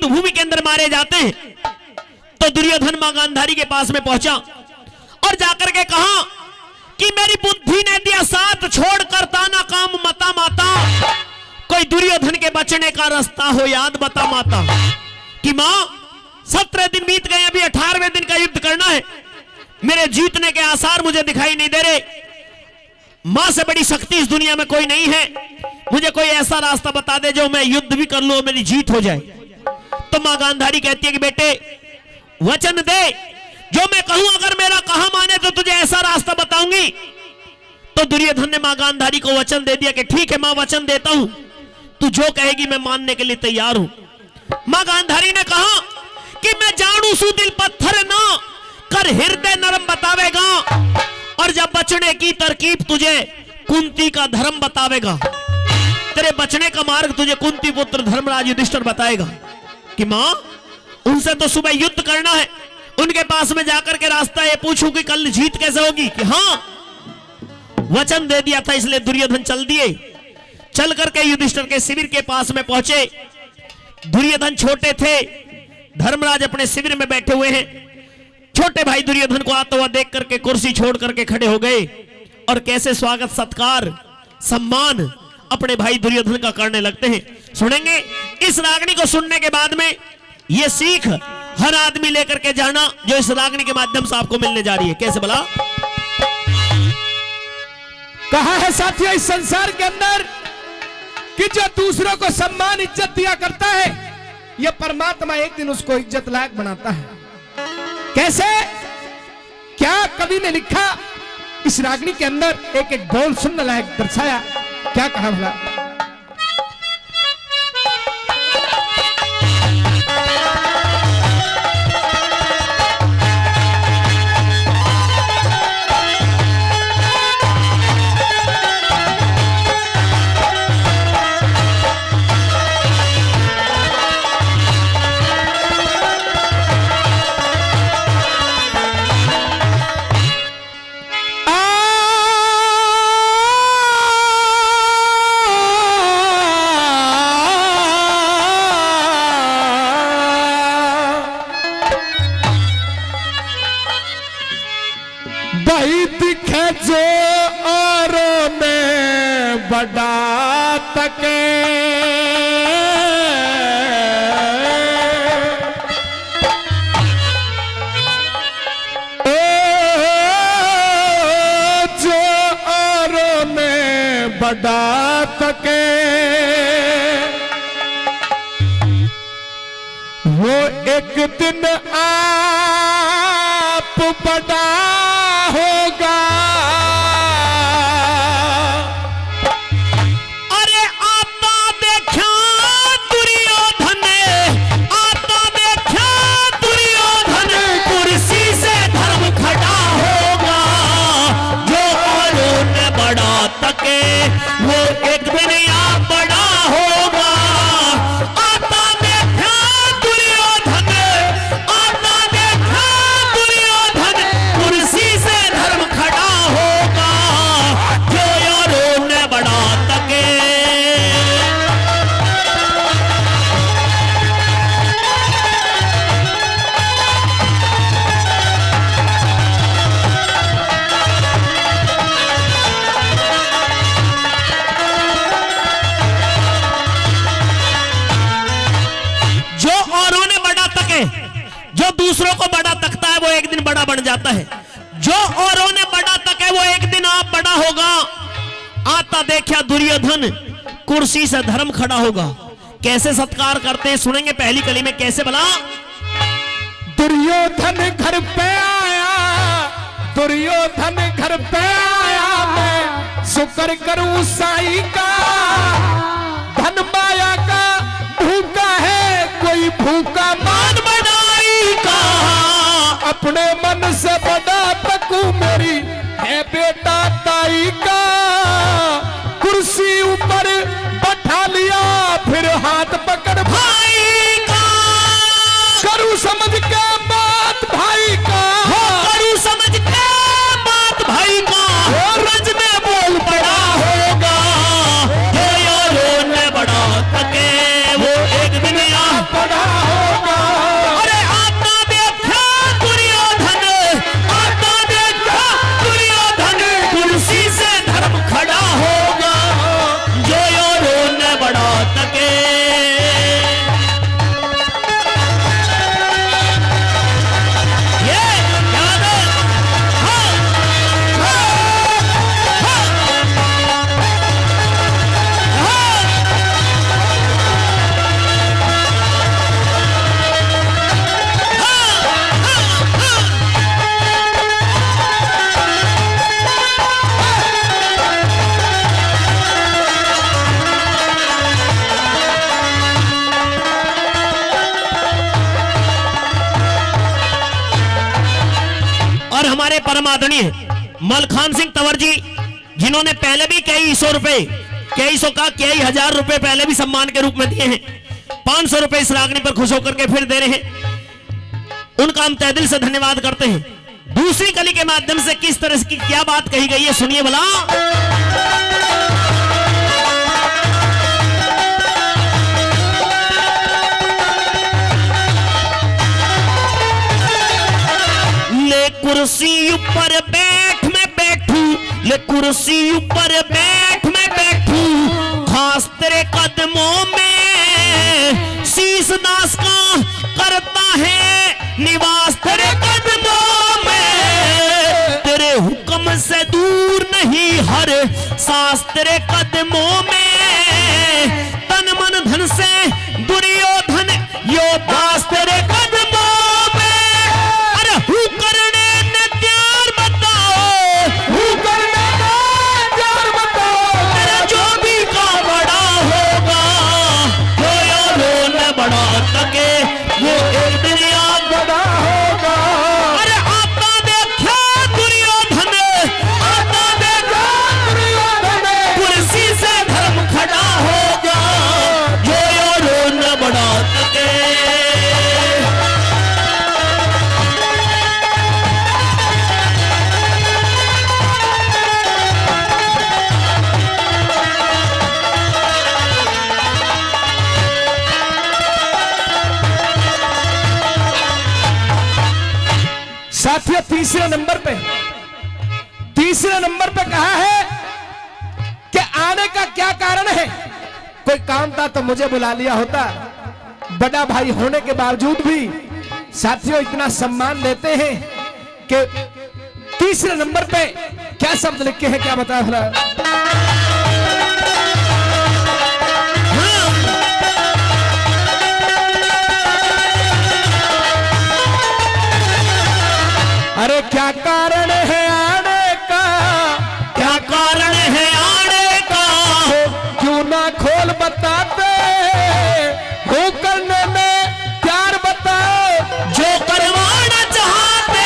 भूमि के अंदर मारे जाते हैं। तो दुर्योधन मां गांधारी के पास में पहुंचा और जाकर के कहा कि मेरी बुद्धि ने दिया साथ, छोड़ करता ना काम मता माता, कोई दुर्योधन के बचने का रास्ता हो याद बता माता। कि मां 17 दिन बीत गए, अभी 18वें दिन का युद्ध करना है, मेरे जीतने के आसार मुझे दिखाई नहीं दे रहे। मां से बड़ी शक्ति इस दुनिया में कोई नहीं है, मुझे कोई ऐसा रास्ता बता दे जो मैं युद्ध भी कर लूं, मेरी जीत हो जाए। तो मां गांधारी कहती है कि बेटे वचन दे, जो मैं कहूं अगर मेरा कहा माने तो तुझे ऐसा रास्ता बताऊंगी। तो दुर्योधन ने मां गांधारी को वचन दे दिया कि ठीक है मां, वचन देता हूं, तू जो कहेगी मैं मानने के लिए तैयार हूं। मां गांधारी ने कहा कि मैं जानू सु दिल पत्थर ना कर हृदय नरम बतावेगा, और जब बचने की तरकीब तुझे कुंती का धर्म बतावेगा, तेरे बचने का मार्ग तुझे कुंती पुत्र धर्मराज युधिष्ठिर बताएगा। कि मां उनसे तो सुबह युद्ध करना है, उनके पास में जाकर के रास्ता ये पूछूं कि कल जीत कैसे होगी। कि हां वचन दे दिया था, इसलिए दुर्योधन चल दिए। चल करके युधिष्ठिर के शिविर के पास में पहुंचे। दुर्योधन छोटे थे, धर्मराज अपने शिविर में बैठे हुए हैं। छोटे भाई दुर्योधन को आता हुआ देख करके कुर्सी छोड़ करके खड़े हो गए और कैसे स्वागत सत्कार सम्मान अपने भाई दुर्योधन का करने लगते हैं। सुनेंगे इस रागनी को, सुनने के बाद में ये सीख हर आदमी लेकर के जाना जो इस रागनी के माध्यम से आपको मिलने जा रही है। कैसे बोला? कहा है साथियों इस संसार के अंदर कि जो दूसरों को सम्मान इज्जत दिया करता है, यह परमात्मा एक दिन उसको इज्जत लायक बनाता है। कैसे? क्या कवि ने लिखा इस रागनी के अंदर, एक एक बोल सुनने लायक दर्शाया। क्या कहा भला? जो औरों में बड़ा तके, जो औरों में बड़ा तके, वो एक दिन आप बड़ा होगा। अरे आता देखा दुर्योधन, आता देखा दुर्योधन, कुर्सी से धर्म खड़ा होगा। जो औरों ने बड़ा तके वो एक दिन यहाँ बड़ा होगा। आता देखा दुर्योधन, आता देखा दुर्योधन, कुर्सी से धर्म खड़ा होगा। जो औरों ने बड़ा तके। जो औरों ने बड़ा तके, जो दूसरों को बड़ा तकता है वो एक दिन बड़ा बन जाता है। जो औरों ने बड़ा तके वो एक दिन आप बड़ा होगा। आता देखा दुर्योधन, कुर्सी से धर्म खड़ा होगा। कैसे सत्कार करते हैं सुनेंगे पहली कली में। कैसे भला? दुर्योधन घर पे आया, दुर्योधन घर पे आया, मैं शुक्र करूं साईं का। धन माया का भूखा है, कोई भूखा मान बनाई का। अपने मन से बड़ा तकू मेरी है बेटा ताई का। कुर्सी ऊपर बैठा लिया, फिर हाथ पकड़ भाई का। करूं समझ के बात भाई का, करूं समझ के बात भाई का। रज में बोल बड़ा होगा। जो औरों ने बड़ा तके वो एक दिन यहाँ बड़ा हो हमारे परम आदरणीय मलखान सिंह तंवर जी, जिन्होंने पहले भी कई सौ रुपए, कई सौ का कई हजार रुपए पहले भी सम्मान के रूप में दिए हैं, 500 रुपए इस रागनी पर खुश होकर के फिर दे रहे हैं। उनका हम तहे दिल से धन्यवाद करते हैं। दूसरी कली के माध्यम से किस तरह की क्या बात कही गई है सुनिए भला। ले कुर्सी ऊपर बैठ मैं बैठू, ले कुर्सी ऊपर बैठ मैं बैठू, खास तेरे कदमों में शीश दास का करता है निवास, तेरे कदमों में तेरे हुक्म से दूर नहीं हर सांस, तेरे कदमों में तन मन धन से दुर्योधन यो दास, तेरे कदमों में। अरे हु करने ने त्यार बताओ, हु करने ने त्यार बताओ, तेरा जो भी का बड़ा होगा जो यारो न बड़ा सके वो एक दिन याद बड़ा होगा। अरे आता देखा दुर्योधन, आता देखा दुर्योधन, कुर्सी से धर्म खड़ा होगा जो यारो न बड़ा सके। साथियों तीसरे नंबर पे कहा है कि आने का क्या कारण है। कोई काम था तो मुझे बुला लिया होता, बड़ा भाई होने के बावजूद भी साथियों इतना सम्मान देते हैं कि तीसरे नंबर पे क्या शब्द लिखे हैं क्या बताया भला। अरे क्या कारण है आने का, क्या कारण है आने का, क्यों ना खोल बताते हो करने में प्यार बताओ, जो करवाना चाहते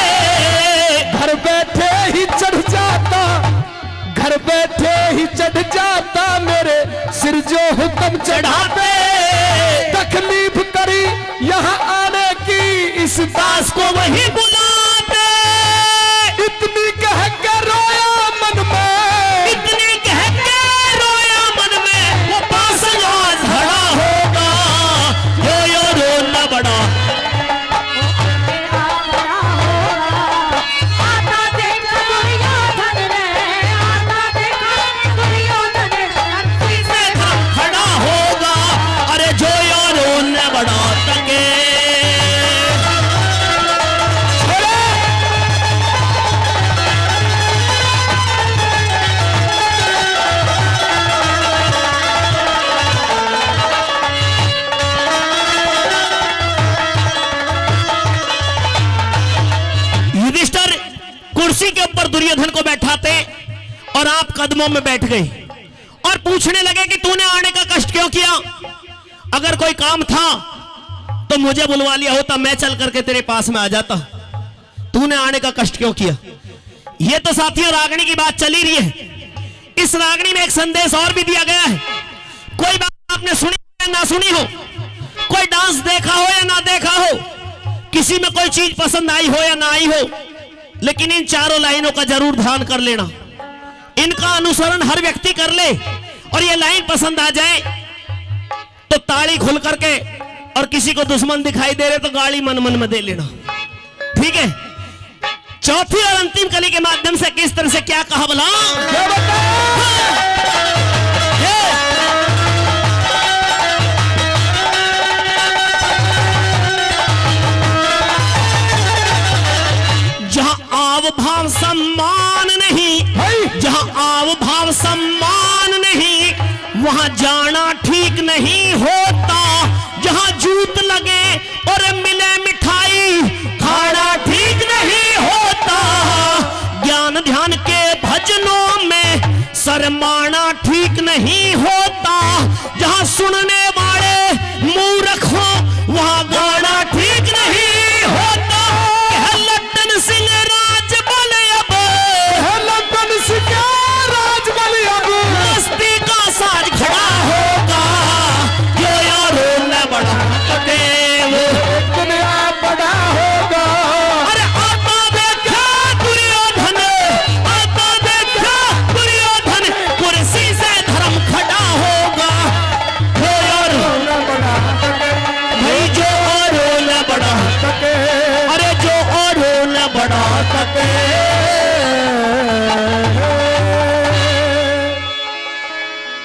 घर बैठे ही चढ़ जाता, घर बैठे ही चढ़ जाता मेरे सिर जो हुक्म चढ़ाते, तकलीफ करी यहाँ आने की इस दास को वही बुलाते, इतनी कह के रोया मन में, इतनी कह के रोया मन में, वो पास आज खड़ा होगा जो यो रोना बड़ा। आता देखा दुर्योधन ने, आता देखा दुर्योधन ने, से धर्म खड़ा होगा अरे जो यो रोना बड़ा सके। युधिष्ठिर कुर्सी के ऊपर दुर्योधन को बैठाते और आप कदमों में बैठ गए और पूछने लगे कि तूने आने का कष्ट क्यों किया। अगर कोई काम था तो मुझे बुलवा लिया होता, मैं चल करके तेरे पास में आ जाता, तूने आने का कष्ट क्यों किया। यह तो साथियों रागनी की बात चली रही है। इस रागनी में एक संदेश और भी दिया गया है। कोई बात आपने सुनी हो या ना सुनी हो, कोई डांस देखा हो या ना देखा हो, किसी में कोई चीज पसंद आई हो या ना आई हो, लेकिन इन चारों लाइनों का जरूर ध्यान कर लेना। इनका अनुसरण हर व्यक्ति कर ले और ये लाइन पसंद आ जाए तो ताली खुल करके, और किसी को दुश्मन दिखाई दे रहे तो गाली मन मन में दे लेना, ठीक है। चौथी और अंतिम कली के माध्यम से किस तरह से क्या कहा भला। क्या जहां आव भाव सम्मान नहीं, जहां आव भाव सम्मान नहीं, वहां जाना ठीक नहीं होता। जहां जूत लगे और मिले मिठाई, खाना ठीक नहीं होता। ज्ञान ध्यान के भजनों में शर्माना ठीक नहीं होता। जहां सुनने वाले मूर्ख हो वहां गाना ठीक नहीं होता। लट्टन सिंह राज बोल बढ़ा सके।